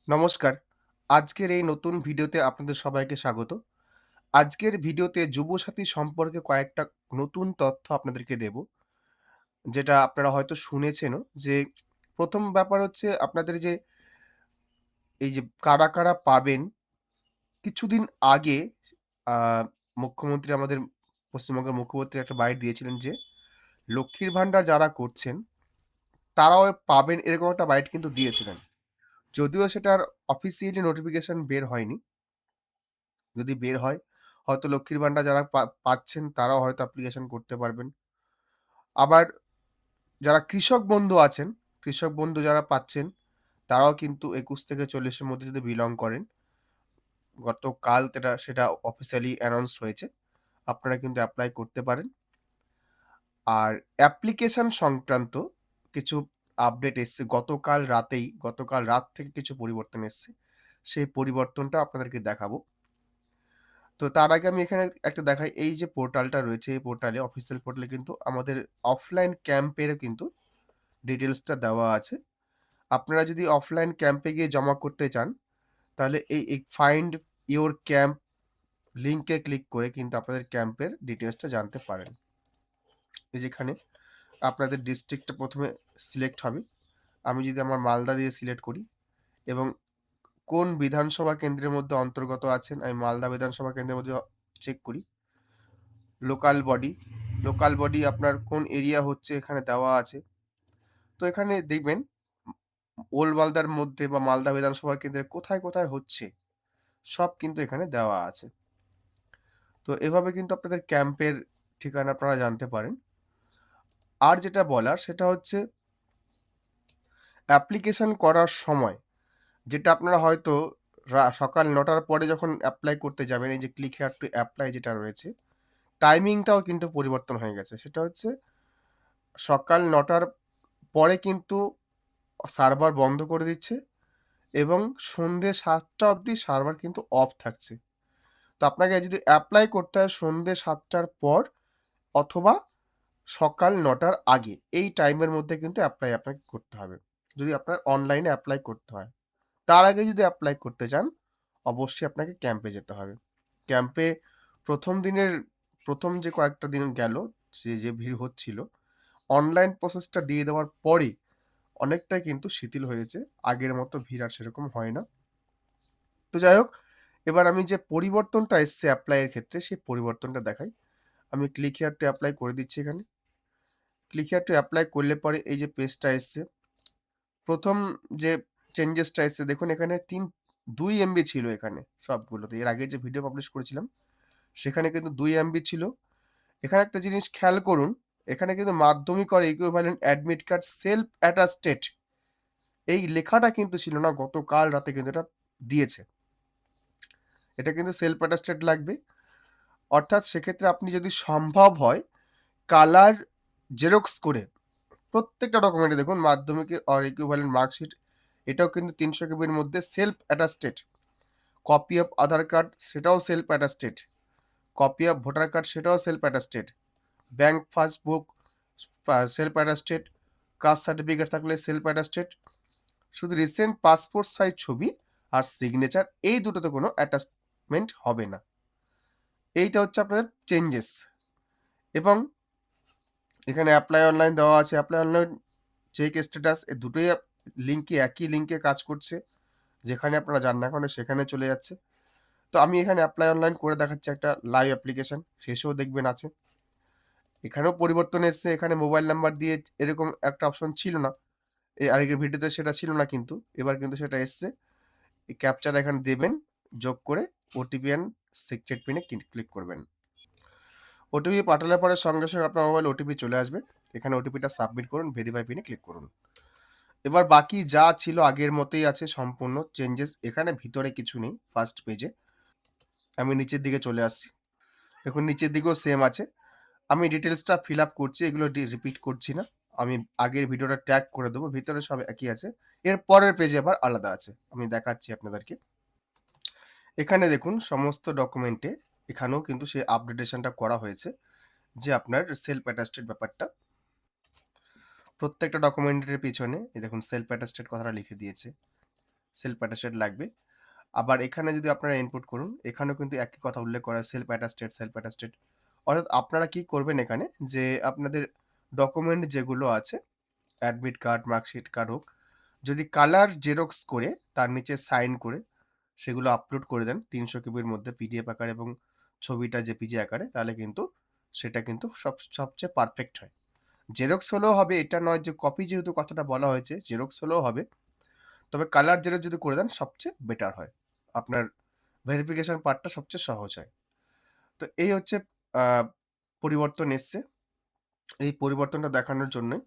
নমস্কার। আজকের এই নতুন ভিডিওতে আপনাদের সবাইকে স্বাগত। আজকের ভিডিওতে যুবসাথী সম্পর্কে কয়েকটা নতুন তথ্য আপনাদেরকে দেব। যেটা আপনারা হয়তো শুনেছেনও যে ১ম ব্যাপার হচ্ছে আপনাদের যে এই যে কারা পাবেন, কিছুদিন আগে আ মুখ্যমন্ত্রী আমাদের পশ্চিমবঙ্গের মুখ্যমন্ত্রী একটা বাইট দিয়েছিলেন যে, লক্ষ্মীর ভান্ডার যারা করছেন তারাও পাবেন এরকম একটা বাইট কিন্তু দিয়েছিলেন। যদিও সেটার অফিসিয়ালি নোটিফিকেশন বের হয়নি। যদি বের হয়, হয়তো লক্ষ্মীর ভান্ডার যারা পাচ্ছেন তারাও হয়তো অ্যাপ্লিকেশন করতে পারবেন। আবার যারা কৃষক বন্ধু আছেন, কৃষক বন্ধু যারা পাচ্ছেন, তারাও কিন্তু ২১ থেকে ৪০ এর মধ্যে যদি বিলং করেন, গতকাল সেটা অফিসিয়ালি অ্যানাউন্স হয়েছে। আপনারা কিন্তু এপ্লাই করতে পারেন। আর অ্যাপ্লিকেশন সংক্রান্ত কিছু আপডেট এসছে গতকাল রাত থেকে কিছু পরিবর্তন এসছে। সেই পরিবর্তনটা আপনাদেরকে দেখাবো। তো তার আগে আমি এখানে একটা দেখাই, এই যে পোর্টালটা রয়েছে, এই পোর্টালে অফিসিয়াল পোর্টালে কিন্তু আমাদের অফলাইন ক্যাম্পেরও কিন্তু ডিটেইলসটা দেওয়া আছে। আপনারা যদি অফলাইন ক্যাম্পে গিয়ে জমা করতে চান, তাহলে এই ফাইন্ড ইওর ক্যাম্প লিংকে ক্লিক করে কিন্তু আপনাদের ক্যাম্পের ডিটেইলসটা জানতে পারেন। এই যেখানে আপনাদের ডিস্ট্রিক্টটা ১ম এ সিলেক্ট হবে। আমি যদি আমার মালদা দিয়ে সিলেক্ট করি এবং কোন বিধানসভা কেন্দ্রের মধ্যে অন্তর্গত আছেন, আমি মালদা বিধানসভা কেন্দ্রের মধ্যে চেক করি। লোকাল বডি, লোকাল বডি আপনার কোন এরিয়া হচ্ছে এখানে দেওয়া আছে। তো এখানে দেখবেন ওল্ড মালদার মধ্যে বা মালদা বিধানসভা কেন্দ্রের কোথায় হচ্ছে সব কিন্তু এখানে দেওয়া আছে। তো এভাবে কিন্তু আপনাদের ক্যাম্পের ঠিকানা আপনারা জানতে পারেন। আর যেটা বলার সেটা হচ্ছে অ্যাপ্লিকেশন করার সময় যেটা আপনারা হয়তো সকাল ৯ টার পরে যখন এপ্লাই করতে যাবেন, এই যে ক্লিক হেয়ার টু এপ্লাই যেটা রয়েছে, টাইমিংটাও কিন্তু পরিবর্তন হয়ে গেছে। সেটা হচ্ছে সকাল ৯ টার পরে কিন্তু সার্ভার বন্ধ করে দিচ্ছে এবং সন্ধ্যে ৭টা অবধি সার্ভার কিন্তু অফ থাকছে। তো আপনাকে যদি এপ্লাই করতে হয় সন্ধ্যে ৭টার পর অথবা সকাল ৯টার আগে। এই টাইমের মধ্যে কিন্তু এপ্লাই আপনাকে করতে হবে। যদি আপনার অনলাইনে এপ্লাই করতে হয়। তার আগে যদি এপ্লাই করতে চান, অবশ্যই আপনাকে ক্যাম্পে যেতে হবে। ক্যাম্পে ১ম দিনের ১ম যে কয়েকটা দিন গেল, যে ভিড় হচ্ছিল, অনলাইন প্রসেসটা দিয়ে দেওয়ার পরেই অনেকটাই কিন্তু শিথিল হয়েছে। আগের মতো ভিড় আর সেরকম হয় না। তো যাই হোক, এবার আমি যে পরিবর্তনটা এসছে এপ্লাই এর ক্ষেত্রে, সেই পরিবর্তনটা দেখাই। আমি ক্লিক হিয়ার টু এপ্লাই করে দিচ্ছি এখানে। ক্লিক হিয়ার টু এপ্লাই করলে পরে এই যে পেজটা এসছে। ১ম যে চেঞ্জেসটা এসছে দেখুন এখানে ২ এমবি ছিল এখানে সবগুলোতে। এর আগে যে ভিডিও পাবলিশ করেছিলাম, সেখানে কিন্তু ২ এমবি ছিল। এখানে একটা জিনিস খেয়াল করুন, এখানে কিন্তু মাধ্যমিক or equivalent admit card self attested এই লেখাটা কিন্তু ছিল না, গতকাল রাতে কিন্তু এটা দিয়েছে। এটা কিন্তু সেলফ অ্যাটাস্টেড লাগবে। অর্থাৎ সেক্ষেত্রে আপনি যদি সম্ভব হয় কালার জেরক্স করে প্রত্যেকটা ডকুমেন্টে দেখুন মাধ্যমিকের or equivalent মার্কশিট, এটাও কিন্তু ৩০০ কেবির মধ্যে self attested. Copy of Aadhaar card সেটাও self attested. Copy of voter card সেটাও self attested. Bank passbook self attested. Caste certificate থাকলে সেলফ অ্যাটাস্টেড। শুধু রিসেন্ট পাসপোর্ট সাইজ ছবি আর সিগনেচার, এই দুটোতে কোনো অ্যাটাচমেন্ট হবে না। এইটা হচ্ছে আপনাদের চেঞ্জেস। এবং এখানে অ্যাপ্লাই অনলাইন দেওয়া আছে। অ্যাপ্লাই অনলাইন, চেক স্ট্যাটাস, এই দুটোই একই লিঙ্কে কাজ করছে। যেখানে আপনারা যান না কেন সেখানে চলে যাচ্ছে। তো আমি এখানে অ্যাপ্লাই অনলাইন করে দেখাচ্ছি, একটা লাইভ অ্যাপ্লিকেশন। শেষেও দেখবেন আছে। এখানেও পরিবর্তন এসছে। এখানে মোবাইল নাম্বার দিয়ে এরকম একটা অপশন ছিল না। আগের ভিডিওতে সেটা ছিল না কিন্তু। এবার কিন্তু সেটা এসছে। এই ক্যাপচাটা এখানে দেবেন। যোগ করে ওটিপি অ্যান্ড সিক্রেট পিনে ক্লিক করবেন। ওটিপি পাঠানোর পরে সঙ্গে আপনার মোবাইলে ওটিপি চলে আসবে। এখানে ওটিপিটা সাবমিট করুন, ভেরিফাই পিনে ক্লিক করুন। এবার বাকি যা ছিল আগের মতোই আছে সম্পূর্ণ চেঞ্জেস। এখানে ভিতরে কিছু নেই ফার্স্ট পেজে। আমি নিচের দিকে চলে আসছি। দেখুন নিচের দিকেও সেম আছে। আমি ডিটেইলসটা ফিল আপ করছি, এগুলো রিপিট করছি না। আমি আগের ভিডিওটা ট্যাগ করে দেবো। ভিতরে সব একই আছে। এর পরের পেজে আবার আলাদা আছে। আমি দেখাচ্ছি আপনাদেরকে। এখানে দেখুন সমস্ত ডকুমেন্টে এখানেও কিন্তু সেই আপডেটেশনটা করা হয়েছে যে আপনার সেলফ অ্যাটাস্টেড ব্যাপারটা। প্রত্যেকটা ডকুমেন্টের পিছনে এই দেখুন সেলফ অ্যাটাস্টেড কথাটা লিখে দিয়েছে। সেলফ অ্যাটাস্টেড লাগবে। আবার এখানে যদি আপনারা ইনপুট করুন, এখানেও কিন্তু একই কথা উল্লেখ করা হয় সেলফ অ্যাটাস্টেড। অর্থাৎ আপনারা কি করবেন এখানে যে আপনাদের ডকুমেন্ট যেগুলো আছে অ্যাডমিট কার্ড, মার্কশিট কার্ড হোক, যদি কালার জেরক্স করে তার নিচে সাইন করে সেগুলো আপলোড করে দেন ৩০০ কেবির মধ্যে পিডিএফ আকারে এবং ছবিটা জেপিজি আকারে, তাহলে কিন্তু সেটা কিন্তু সবচেয়ে পারফেক্ট হয়। জেরক্স হলেও হবে, এটা নয় যে কপি, যেহেতু কথাটা বলা হয়েছে জেরক্স হলেও হবে। তবে কালার জেরক্স যদি করে দেন সবচেয়ে বেটার হয়। আপনার ভেরিফিকেশন পার্টটা সবচেয়ে সহজ হয়। তো এই হচ্ছে আ পরিবর্তন এসছে। এই পরিবর্তনটা দেখানোর জন্যই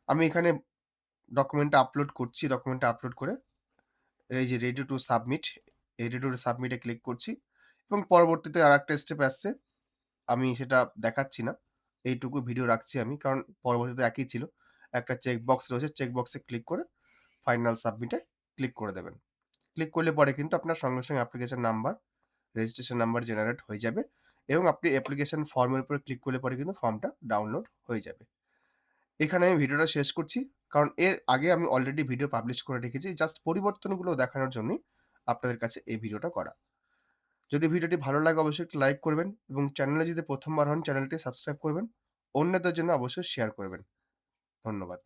আমি এখানে ডকুমেন্টটা আপলোড করছি। ডকুমেন্টটা আপলোড করে এই যে ready to submit A click করছি এবং পরবর্তীতে আরেকটা স্টেপ আসছে। আমি সেটা দেখাচ্ছি না। এইটুকু ভিডিও রাখছি আমি। কারণ পরবর্তীতে একই ছিল। একটা চেক বক্স রয়েছে। চেক বক্সে ক্লিক করে ফাইনাল সাবমিট এ ক্লিক করে দেবেন। ক্লিক করলে পরে কিন্তু আপনার সঙ্গে application number, registration number generate হয়ে যাবে এবং আপনি অ্যাপ্লিকেশন ফর্মের উপরে ক্লিক করলে পরে কিন্তু ফর্মটা ডাউনলোড হয়ে যাবে। এখানে আমি ভিডিওটা শেষ করছি। কারণ এর আগে আমি অলরেডি ভিডিও পাবলিশ করে রেখেছি। জাস্ট পরিবর্তনগুলো দেখানোর জন্যই আপনাদের কাছে এই ভিডিওটা করা। যদি ভিডিওটি ভালো লাগে অবশ্যই একটি লাইক করবেন এবং চ্যানেলে যদি ১ম বার হন চ্যানেলটি সাবস্ক্রাইব করবেন। অন্যদের জন্য অবশ্যই শেয়ার করবেন। ধন্যবাদ।